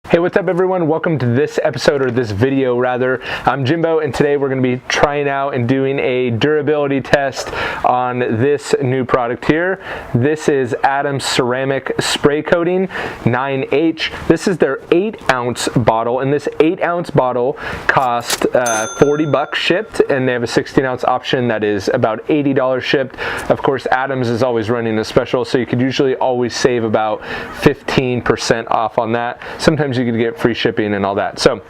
Hey, what's up everyone? Welcome to this episode, or this video rather. I'm Jimbo, and today we're going to be trying out and doing a durability test on this new product here. This is Adams Ceramic Spray Coating 9H. This is their 8-ounce bottle, and this 8-ounce bottle cost $40 shipped, and they have a 16-ounce option that is about $80 shipped. Of course, Adams is always running a special, so you could usually always save about 15% off on that. Sometimes you could get free shipping and all that. So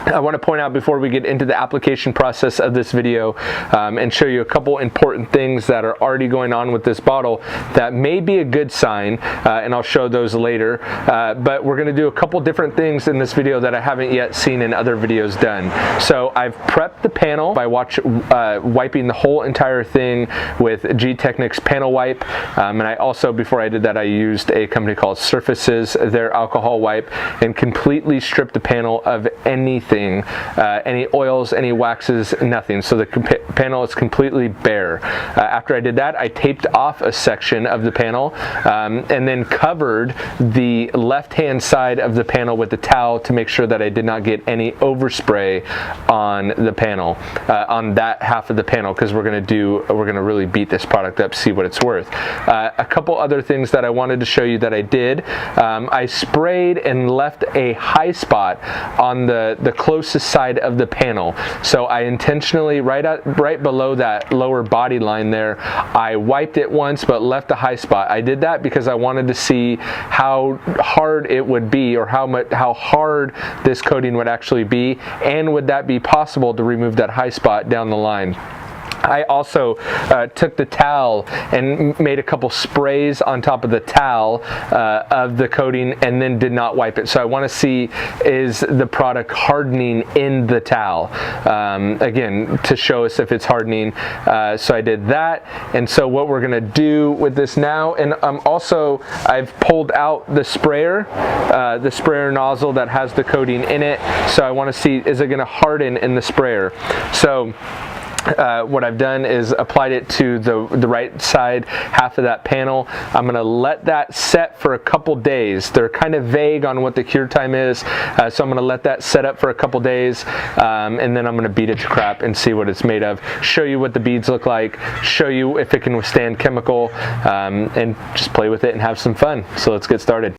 I want to point out before we get into the application process of this video and show you a couple important things that are already going on with this bottle that may be a good sign, and I'll show those later. But we're going to do a couple different things in this video that I haven't yet seen in other videos done. So I've prepped the panel by wiping the whole entire thing with G-Technic's panel wipe, and I also, before I did that, I used a company called Surfaces, their alcohol wipe, and completely stripped the panel of anything. Any oils, any waxes, nothing. So the panel is completely bare. After I did that, I taped off a section of the panel and then covered the left-hand side of the panel with the towel to make sure that I did not get any overspray on the panel, on that half of the panel, because we're going to really beat this product up, see what it's worth. A couple other things that I wanted to show you that I did. I sprayed and left a high spot on the closest side of the panel. So I intentionally, right below that lower body line there, I wiped it once but left a high spot. I did that because I wanted to see how hard it would be, or how hard this coating would actually be, and would that be possible to remove that high spot down the line. I also took the towel and made a couple sprays on top of the towel of the coating, and then did not wipe it. So I want to see, is the product hardening in the towel? Again, to show us if it's hardening. So I did that. And so what we're going to do with this now, and I've pulled out the sprayer nozzle that has the coating in it. So I want to see, is it going to harden in the sprayer? So what I've done is applied it to the right side half of that panel. I'm going to let that set for a couple days. They're kind of vague on what the cure time is, so I'm going to let that set up for a couple days, and then I'm going to beat it to crap and see what it's made of, show you what the beads look like, show you if it can withstand chemical, and just play with it and have some fun. So let's get started.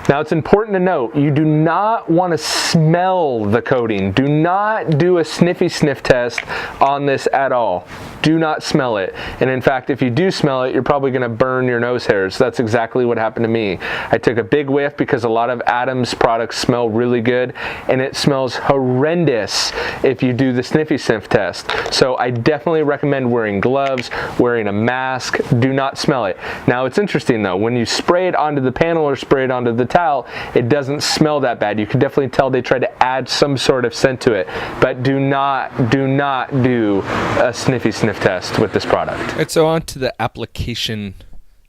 Now, it's important to note, you do not want to smell the coating. Do not do a sniffy sniff test on this at all. Do not smell it. And in fact, if you do smell it, you're probably going to burn your nose hairs. That's exactly what happened to me. I took a big whiff because a lot of Adams products smell really good, and it smells horrendous if you do the sniffy sniff test. So I definitely recommend wearing gloves, wearing a mask. Do not smell it. Now, it's interesting though, when you spray it onto the panel or spray it onto the towel, it doesn't smell that bad. You can definitely tell they tried to add some sort of scent to it, but do not do a sniffy sniff test with this product. All right, so on to the application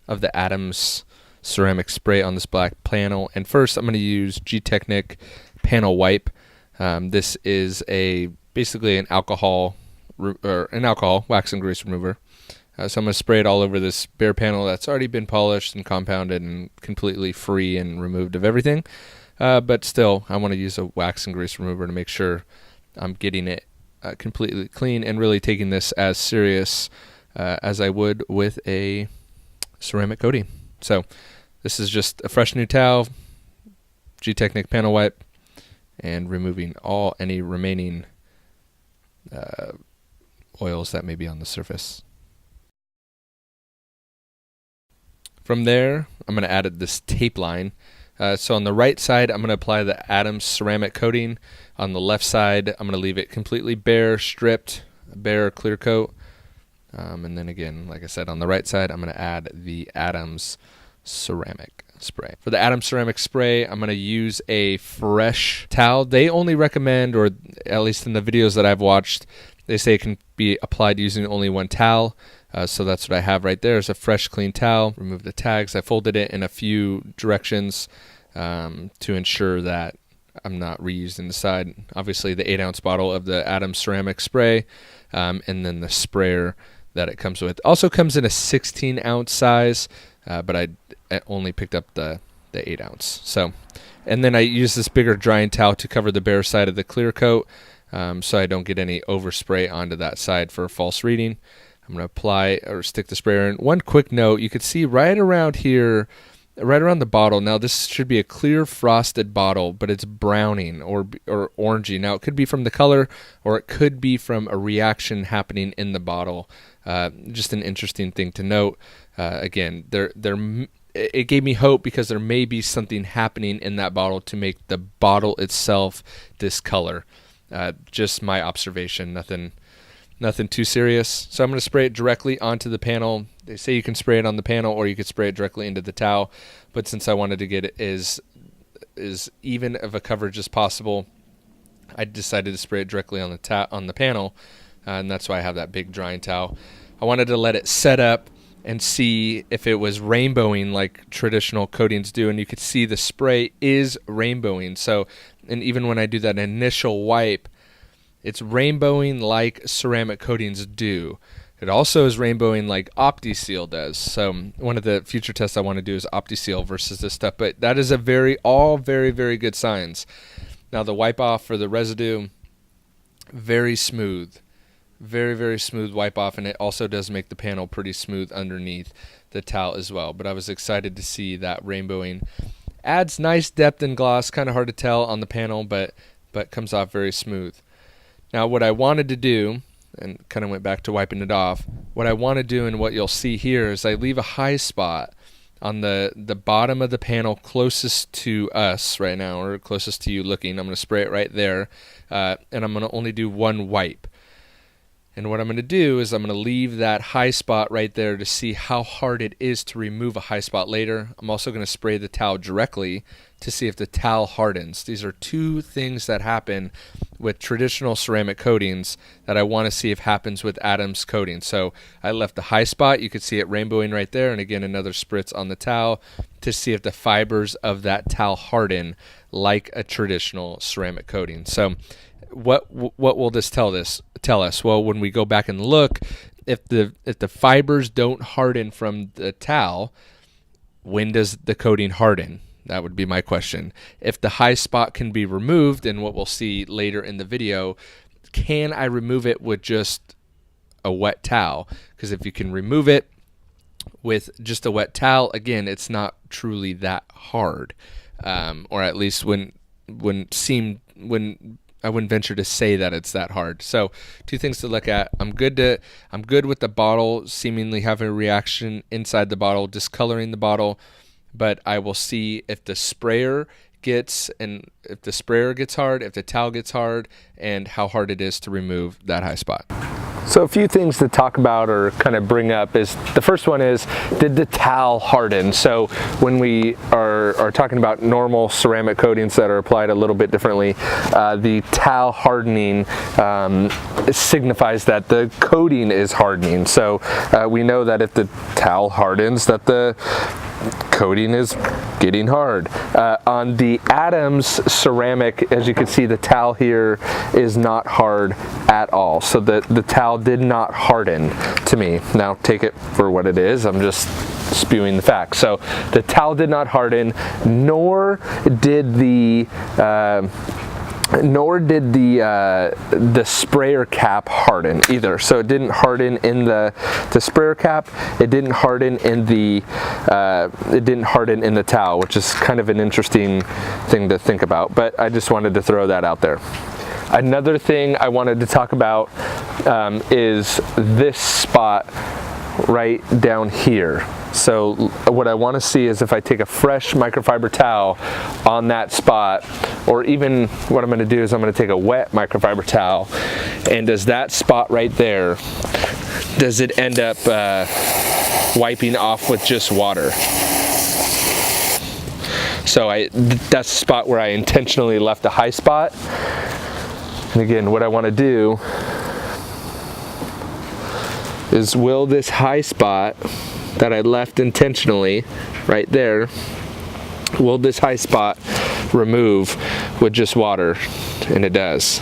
of the Adams ceramic spray on this black panel. And first, I'm going to use G-Technic panel wipe. This is basically an alcohol wax and grease remover. So I'm going to spray it all over this bare panel that's already been polished and compounded and completely free and removed of everything. But still, I want to use a wax and grease remover to make sure I'm getting it completely clean and really taking this as serious as I would with a ceramic coating. So this is just a fresh new towel, G-Technic panel wipe, and removing any remaining oils that may be on the surface. From there, I'm going to add this tape line. So on the right side, I'm going to apply the Adams ceramic coating. On the left side, I'm going to leave it completely bare, stripped, bare clear coat. And then again, like I said, on the right side, I'm going to add the Adams ceramic spray. For the Adams ceramic spray, I'm going to use a fresh towel. They only recommend, or at least in the videos that I've watched, they say it can be applied using only one towel. So that's what I have right there, is a fresh, clean towel. Remove the tags. I folded it in a few directions to ensure that I'm not reusing the side. Obviously, the 8-ounce bottle of the Adams ceramic spray, and then the sprayer that it comes with. Also comes in a 16-ounce size, but I only picked up the 8-ounce. So, and then I use this bigger drying towel to cover the bare side of the clear coat, so I don't get any overspray onto that side for false reading. I'm going to apply or stick the sprayer in. One quick note, you can see right around here, right around the bottle. Now this should be a clear frosted bottle, but it's browning or orangey. Now it could be from the color, or it could be from a reaction happening in the bottle. Just an interesting thing to note. Again, it gave me hope because there may be something happening in that bottle to make the bottle itself discolor. Just my observation, nothing too serious. So I'm going to spray it directly onto the panel. They say you can spray it on the panel or you could spray it directly into the towel, but since I wanted to get it as even of a coverage as possible, I decided to spray it directly on the panel, and that's why I have that big drying towel. I wanted to let it set up and see if it was rainbowing like traditional coatings do, and you could see the spray is rainbowing. So, and even when I do that initial wipe, it's rainbowing like ceramic coatings do. It also is rainbowing like OptiSeal does. So one of the future tests I want to do is OptiSeal versus this stuff. But that is all very, very good signs. Now the wipe off for the residue, very smooth. Very, very smooth wipe off, and it also does make the panel pretty smooth underneath the towel as well. But I was excited to see that rainbowing. Adds nice depth and gloss, kind of hard to tell on the panel, but comes off very smooth. Now what I wanted to do, and kind of went back to wiping it off, what I want to do and what you'll see here is I leave a high spot on the bottom of the panel closest to us right now, or closest to you looking. I'm going to spray it right there, and I'm going to only do one wipe. And what I'm going to do is I'm going to leave that high spot right there to see how hard it is to remove a high spot later. I'm also going to spray the towel directly to see if the towel hardens. These are two things that happen with traditional ceramic coatings that I want to see if happens with Adams coating. So I left the high spot. You can see it rainbowing right there. And again, another spritz on the towel to see if the fibers of that towel harden like a traditional ceramic coating. So what will this tell us? Well, when we go back and look, if the fibers don't harden from the towel, when does the coating harden? That would be my question. If the high spot can be removed, and what we'll see later in the video, can I remove it with just a wet towel? Because if you can remove it with just a wet towel, again, it's not truly that hard, or at least when I wouldn't venture to say that it's that hard. So two things to look at. I'm good with the bottle seemingly having a reaction inside the bottle, discoloring the bottle, but I will see if the sprayer gets hard, if the towel gets hard, and how hard it is to remove that high spot. So a few things to talk about or kind of bring up is, the first one is, did the towel harden? So when we are talking about normal ceramic coatings that are applied a little bit differently, the towel hardening signifies that the coating is hardening. So we know that if the towel hardens, that the coating is getting hard. On the Adams ceramic, as you can see, the towel here is not hard at all. So the towel did not harden to me. Now take it for what it is. I'm just spewing the facts. So the towel did not harden, nor did the sprayer cap harden either. So it didn't harden in the sprayer cap. It didn't harden in the towel, which is kind of an interesting thing to think about. But I just wanted to throw that out there. Another thing I wanted to talk about is this spot right down here. So what I want to see is if I take a fresh microfiber towel on that spot, or even what I'm going to do is I'm going to take a wet microfiber towel, and does that spot right there, does it end up wiping off with just water? So that's the spot where I intentionally left a high spot. And again, what I want to do is, will this high spot that I left intentionally right there, will this high spot remove with just water? And it does.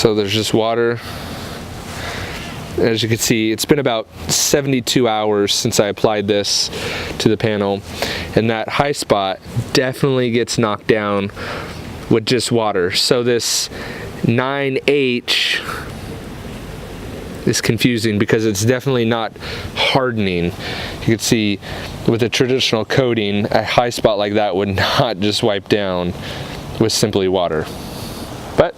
So there's just water. As you can see, it's been about 72 hours since I applied this to the panel, and that high spot definitely gets knocked down with just water. So this 9H is confusing because it's definitely not hardening. You can see with a traditional coating, a high spot like that would not just wipe down with simply water. But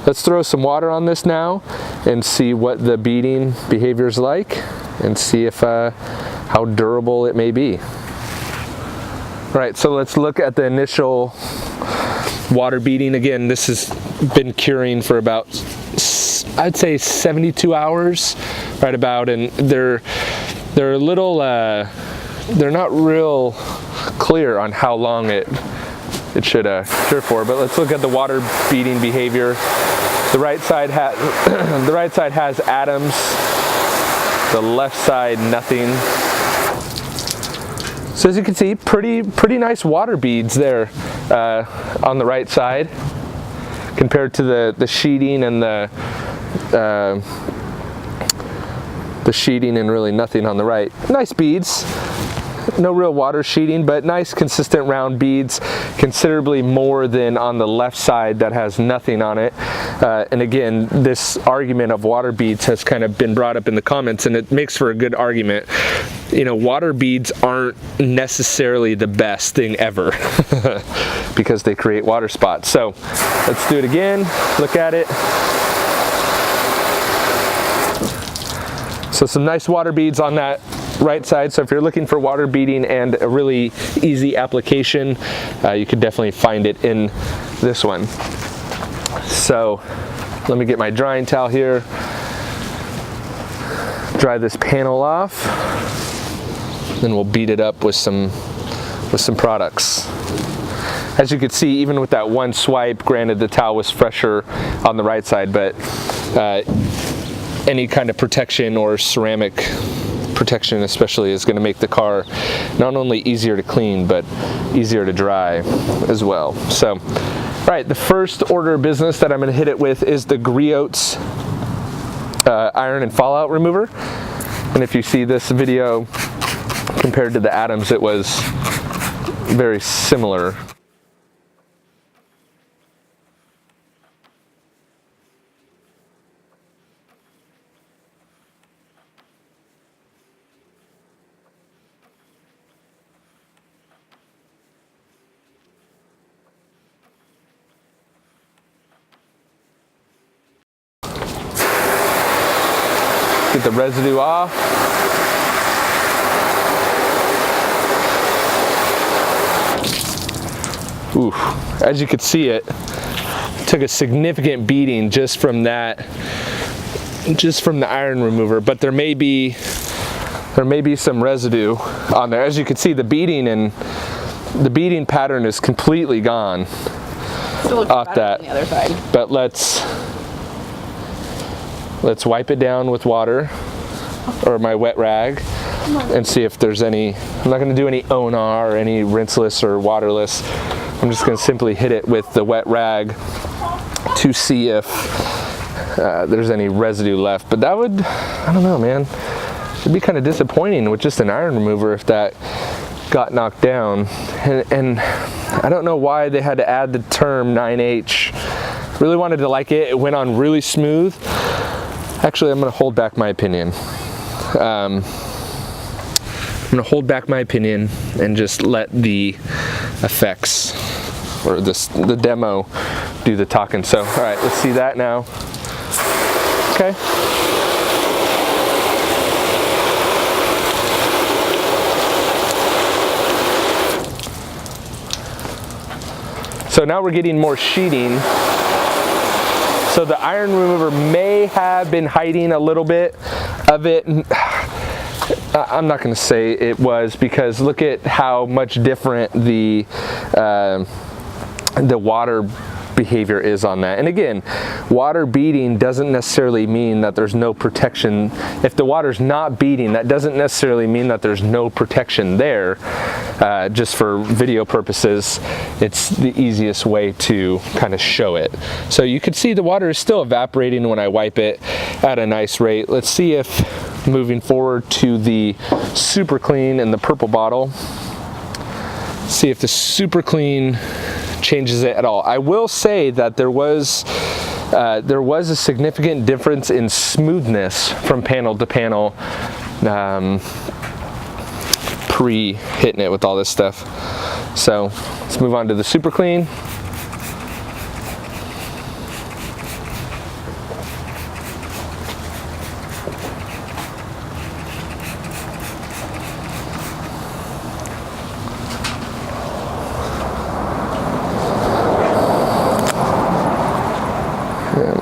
let's throw some water on this now and see what the beading behavior is like, and see if how durable it may be. All right, so let's look at the initial water beading. Again, this has been curing for about, I'd say 72 hours, right about, and they're a little, they're not real clear on how long it should cure for. But let's look at the water beading behavior. The right side has Adams. The left side, nothing. So as you can see, pretty nice water beads there on the right side compared to the sheeting and the sheeting and really nothing on the right. Nice beads. No real water sheeting, but nice consistent round beads, considerably more than on the left side that has nothing on it. And again, this argument of water beads has kind of been brought up in the comments, and it makes for a good argument. You know, water beads aren't necessarily the best thing ever because they create water spots. So let's do it again. Look at it. So some nice water beads on that right side. So if you're looking for water beading and a really easy application, you could definitely find it in this one. So let me get my drying towel here, dry this panel off, then we'll beat it up with some products. As you can see, even with that one swipe, granted the towel was fresher on the right side, but any kind of protection or ceramic protection especially is going to make the car not only easier to clean but easier to dry as well. So right, the first order of business that I'm going to hit it with is the Griots iron and fallout remover. And if you see this video compared to the Adams, it was very similar. Get the residue off. Ooh, as you can see, it took a significant beating just from that, just from the iron remover, but there may be some residue on there. As you can see, the beating pattern is completely gone off that. On the other side. But let's wipe it down with water or my wet rag and see if there's any. I'm not going to do any ONR or any rinseless or waterless. I'm just going to simply hit it with the wet rag to see if there's any residue left. But that would, I don't know, man. It'd be kind of disappointing with just an iron remover if that got knocked down. And I don't know why they had to add the term 9H. Really wanted to like it. It went on really smooth. Actually, I'm going to hold back my opinion. I'm going to hold back my opinion and just let the effects or the demo do the talking. So, all right, let's see that now. Okay. So now we're getting more sheeting. So the iron remover may have been hiding a little bit of it. I'm not going to say it was, because look at how much different the water behavior is on that. And again, water beading doesn't necessarily mean that there's no protection. If the water's not beading, that doesn't necessarily mean that there's no protection there. Just for video purposes, it's the easiest way to kind of show it. So you can see the water is still evaporating when I wipe it at a nice rate. Let's see if, moving forward to the Super Clean in the purple bottle, see if the Super Clean changes it at all. I will say that there was a significant difference in smoothness from panel to panel pre-hitting it with all this stuff. So let's move on to the Super Clean.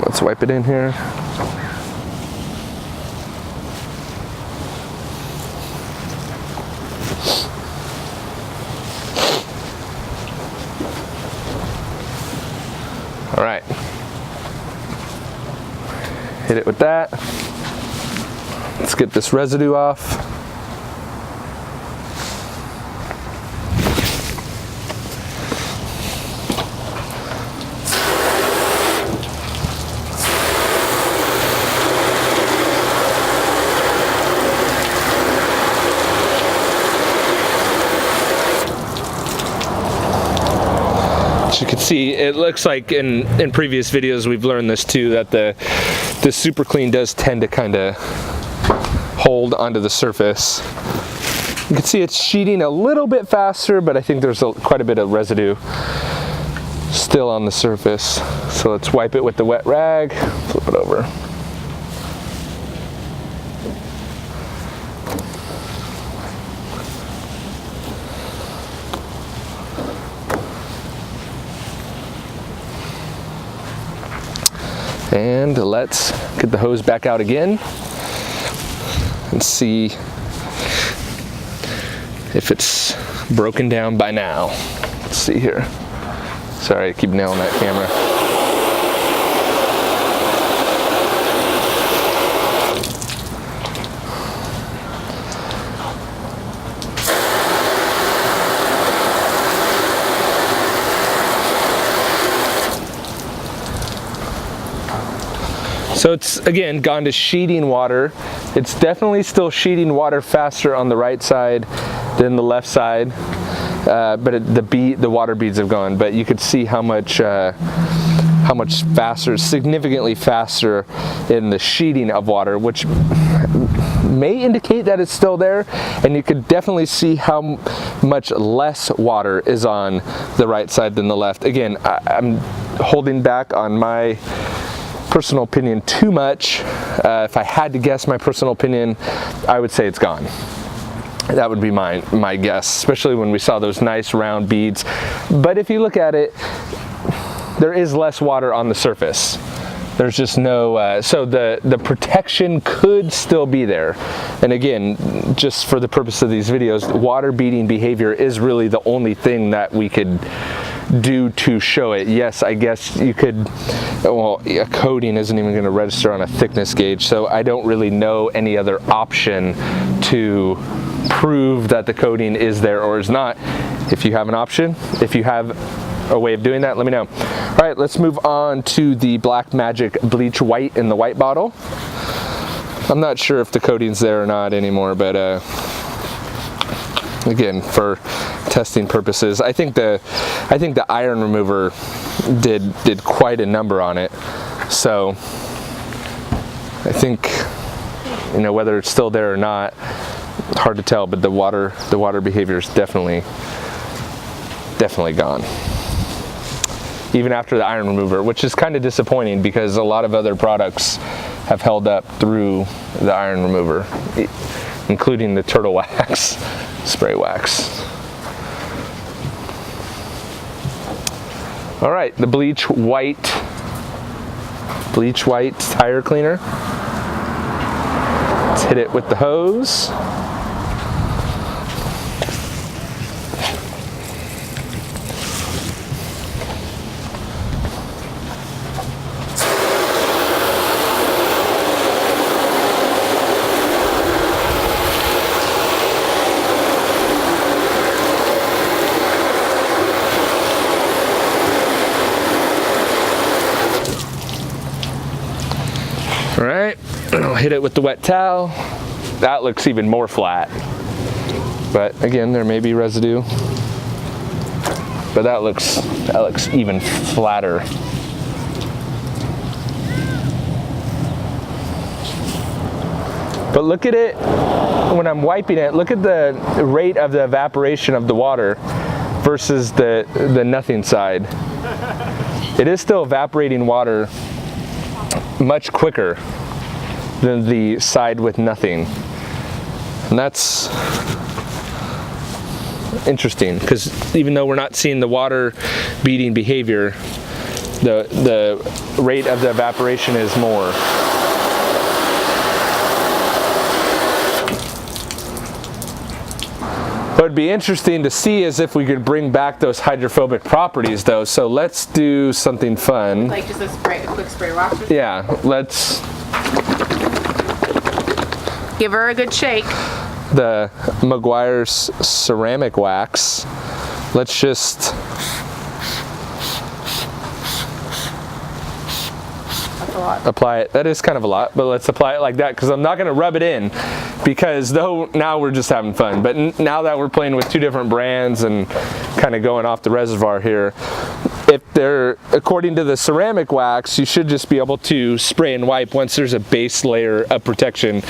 Let's wipe it in here. All right. Hit it with that. Let's get this residue off. As you can see, it looks like in previous videos we've learned this too, that the Super Clean does tend to kind of hold onto the surface. You can see it's sheeting a little bit faster, but I think there's quite a bit of residue still on the surface. So let's wipe it with the wet rag, flip it over. And let's get the hose back out again and see if it's broken down by now. Let's see here. Sorry, I keep nailing that camera. So it's, again, gone to sheeting water. It's definitely still sheeting water faster on the right side than the left side, but the water beads have gone. But you could see how much faster, significantly faster in the sheeting of water, which may indicate that it's still there. And you could definitely see how much less water is on the right side than the left. Again, I'm holding back on my personal opinion too much. If I had to guess my personal opinion, I would say it's gone. That would be my guess, especially when we saw those nice round beads. But if you look at it, there is less water on the surface. There's just no, so the protection could still be there. And again, just for the purpose of these videos, water beading behavior is really the only thing that we could do to show it. Yes, I guess you could, well, a coating isn't even going to register on a thickness gauge, so I don't really know any other option to prove that the coating is there or is not. If you have an option, if you have a way of doing that, let me know. All right, let's move on to the Black Magic Bleach White in the white bottle. I'm not sure if the coating's there or not anymore, but again, for testing purposes, I think the iron remover did quite a number on it. So I think, you know, whether it's still there or not, hard to tell, but the water behavior is definitely gone, even after the iron remover, which is kind of disappointing because a lot of other products have held up through the iron remover, including the Turtle Wax spray wax. All right, the Bleach White tire cleaner. Let's hit it with the hose. All right, I'll hit it with the wet towel. That looks even more flat. But again, there may be residue. But that looks even flatter. But look at it when I'm wiping it. Look at the rate of the evaporation of the water versus the nothing side. It is still evaporating water much quicker than the side with nothing. And that's interesting, because even though we're not seeing the water beading behavior, the rate of the evaporation is more. What would be interesting to see is if we could bring back those hydrophobic properties though. So let's do something fun. Like just a quick spray wash? Yeah, let's give her a good shake. The Meguiar's ceramic wax. Let's just apply it. That is kind of a lot, but let's apply it like that, because I'm not going to rub it in, because now we're just having fun. But now that we're playing with two different brands and kind of going off the reservoir here, if they're, according to the ceramic wax, you should just be able to spray and wipe once there's a base layer of protection.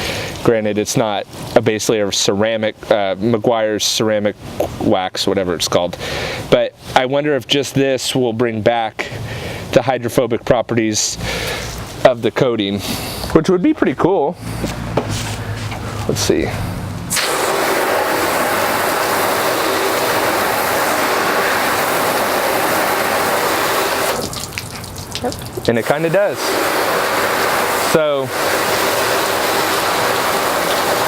Granted, it's not a base layer of ceramic, Meguiar's ceramic wax, whatever it's called. But I wonder if just this will bring back the hydrophobic properties of the coating, which would be pretty cool. Let's see. Yep. And it kind of does. So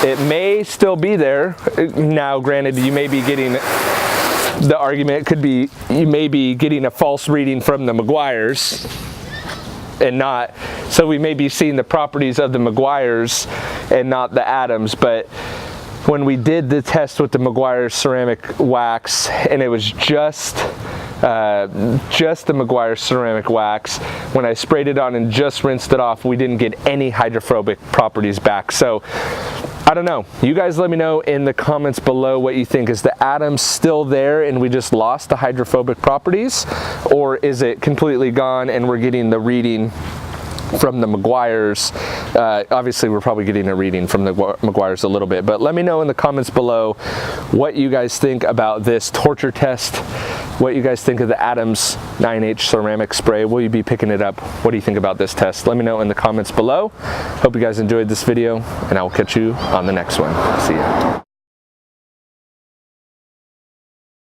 it may still be there. Now, granted, you may be getting, the argument could be, you may be getting a false reading from the Meguiar's and not, so we may be seeing the properties of the Meguiar's and not the Adams. But when we did the test with the Meguiar's ceramic wax, and it was just the Meguiar's ceramic wax, when I sprayed it on and just rinsed it off, we didn't get any hydrophobic properties back. So I don't know. You guys let me know in the comments below what you think. Is the Adams still there and we just lost the hydrophobic properties? Or is it completely gone and we're getting the reading from the Meguiar's? Obviously we're probably getting a reading from the Meguiar's a little bit, but let me know in the comments below what you guys think about this torture test, what you guys think of the Adams 9H ceramic spray. Will you be picking it up? What do you think about this test? Let me know in the comments below. Hope you guys enjoyed this video, and I will catch you on the next one. See ya.